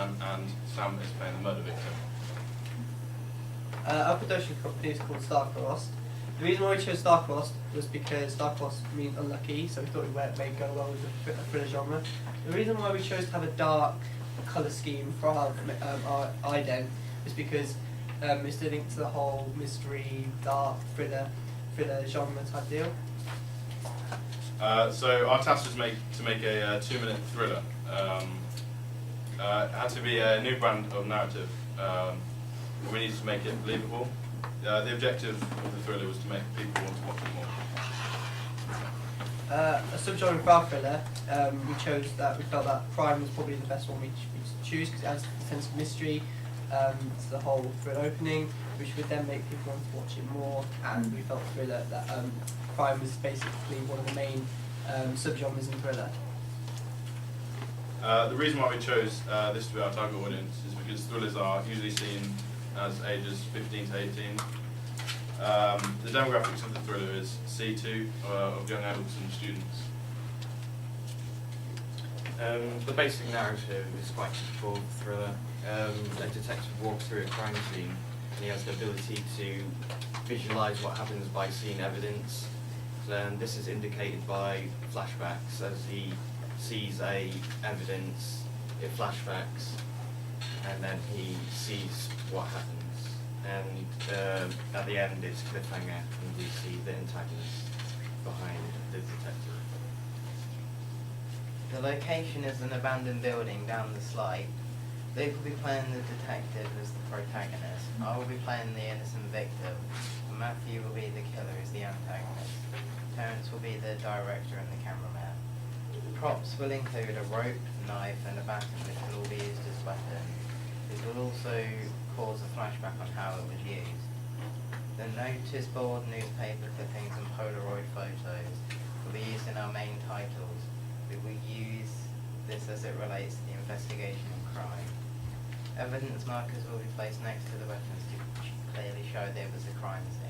Sam, and Sam is playing the murder victim. Our production company is called Starcrossed. The reason why we chose Starcrossed was because Starcrossed means unlucky, so we thought it may go well with the thriller genre. The reason why we chose to have a dark colour scheme for our ident was because it's linked to the whole mystery, dark, thriller genre type deal. So our task was to make a 2-minute thriller. It had to be a new brand of narrative. We needed to make it believable. The objective of the thriller was to make people want to watch it more. A subgenre for our thriller, we felt that crime was probably the best one we choose because it adds a sense of mystery to the whole thriller opening, which would then make people want to watch it more. And we felt thriller that crime was basically one of the main subgenres in thriller. The reason why we chose this to be our target audience is because thrillers are usually seen as ages 15 to 18. The demographics of the thriller is C2 of young adults and students. The basic narrative is quite typical of the thriller. A detective walks through a crime scene and he has the ability to visualise what happens by seeing evidence. This is indicated by flashbacks. As he sees evidence, it flashbacks, and then he sees what happens. And at the end, it's cliffhanger, and we see the antagonist behind the detective. The location is an abandoned building down the slide. Luke will be playing the detective as the protagonist. I will be playing the innocent victim. And Matthew will be the killer as the antagonist. Terence will be the director and the cameraman. Props will include a rope, knife and a baton which will all be used as weapons. It will also cause a flashback on how it was used. The notice board, newspaper clippings and Polaroid photos will be used in our main titles. We will use this as it relates to the investigation and crime. Evidence markers will be placed next to the weapons to clearly show there was a crime scene.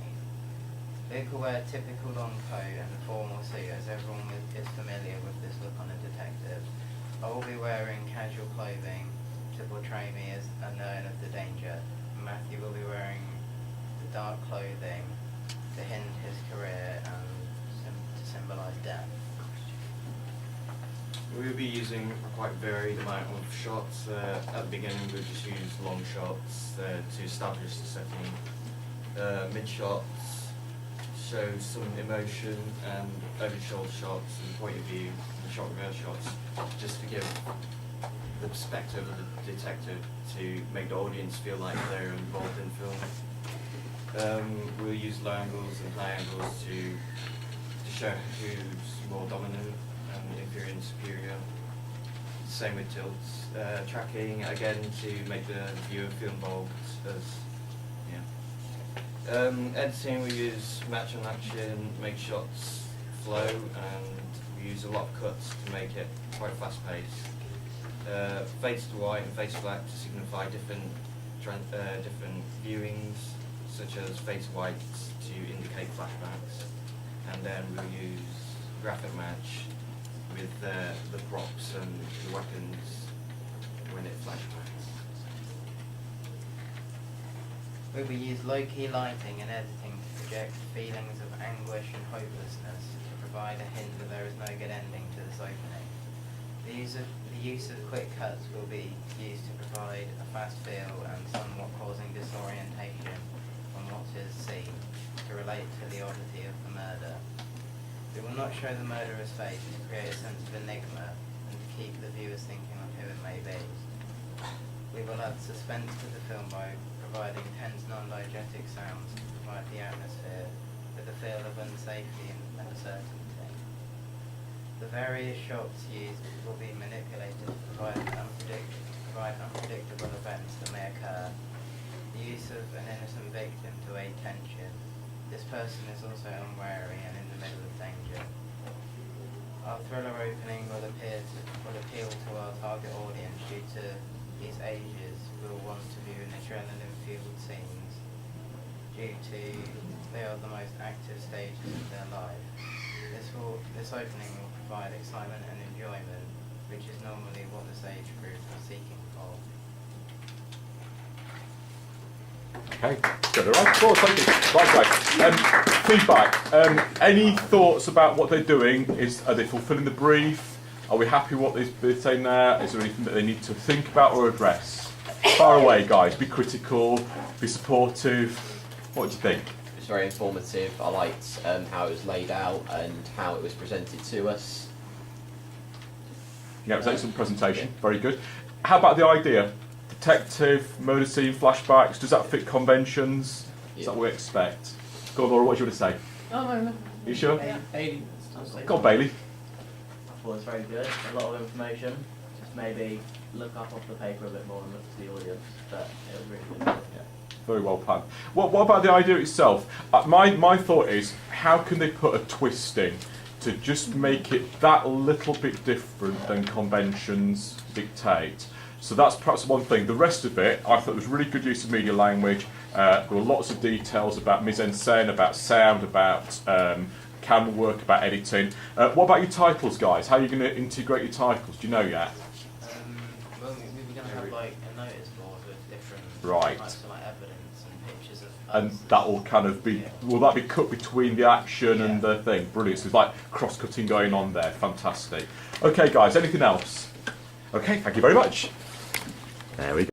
Luke will wear a typical long coat and a formal suit as everyone is familiar with this look on a detective. I will be wearing casual clothing to portray me as unknown of the danger. Matthew will be wearing the dark clothing to hint his career and to symbolise death. We will be using a quite varied amount of shots. At the beginning, we'll just use long shots to establish the setting. Mid shots show some emotion, and over-the-shoulder shots and point of view, and shot reverse shots, just to give the perspective of the detective to make the audience feel like they're involved in film. We'll use low angles and high angles to show who's more dominant and inferior and superior. Same with tilts. Tracking again to make the viewer feel involved as editing, we use match on action, make shots flow, and we use a lot of cuts to make it quite fast paced. Fades to white and fades to black to signify different viewings, such as fade to white to indicate flashbacks, and then we'll use graphic match with the props and the weapons when it flashbacks. We will use low-key lighting and editing to project feelings of anguish and hopelessness to provide a hint that there is no good ending to this opening. The use of quick cuts will be used to provide a fast feel and somewhat causing disorientation on what is seen to relate to the oddity of the murder. We will not show the murderer's face to create a sense of enigma and to keep the viewers thinking of who it may be. We will add suspense to the film by providing tense non-diegetic sounds to provide the atmosphere with a feel of unsafety and uncertainty. The various shots used will be manipulated to provide unpredictable events that may occur. The use of an innocent victim to aid tension. This person is also unwary and in the middle of danger. Our thriller opening will appeal to our target audience due to these ages will want to view an adrenaline-fueled scenes due to they are the most active stages of their life. This opening will provide excitement and enjoyment, which is normally what this age group are seeking for. Okay, good. All right, cool, thank you. Right, guys. Feedback. Any thoughts about what they're doing? Are they fulfilling the brief? Are we happy with what they're saying there? Is there anything that they need to think about or address? Far away, guys. Be critical, be supportive. What do you think? It was very informative. I liked how it was laid out and how it was presented to us. Yeah, it was an excellent presentation. Very good. How about the idea? Detective, murder scene, flashbacks. Does that fit conventions? Is that what we expect? Go on, Laura. What do you want to say? Oh, no. You sure? Bailey. Go on, Bailey. I thought it was very good, a lot of information. Just maybe look up off the paper a bit more and look to the audience, but it was really good. Very well planned. What about the idea itself? My thought is, how can they put a twist in to just make it that little bit different than conventions dictate? So that's perhaps one thing. The rest of it, I thought was really good use of media language. There were lots of details about mise-en-scène, about sound, about camera work, about editing. What about your titles, guys? How are you going to integrate your titles? Do you know yet? Well, we were going to have like a notice board with different Right. types of like evidence and pictures of And us. that will kind of be, will that be cut between the action and Yeah. the thing? Brilliant. So there's like cross-cutting going on there. Fantastic. Okay, guys, anything else? Okay, thank you very much. There we go.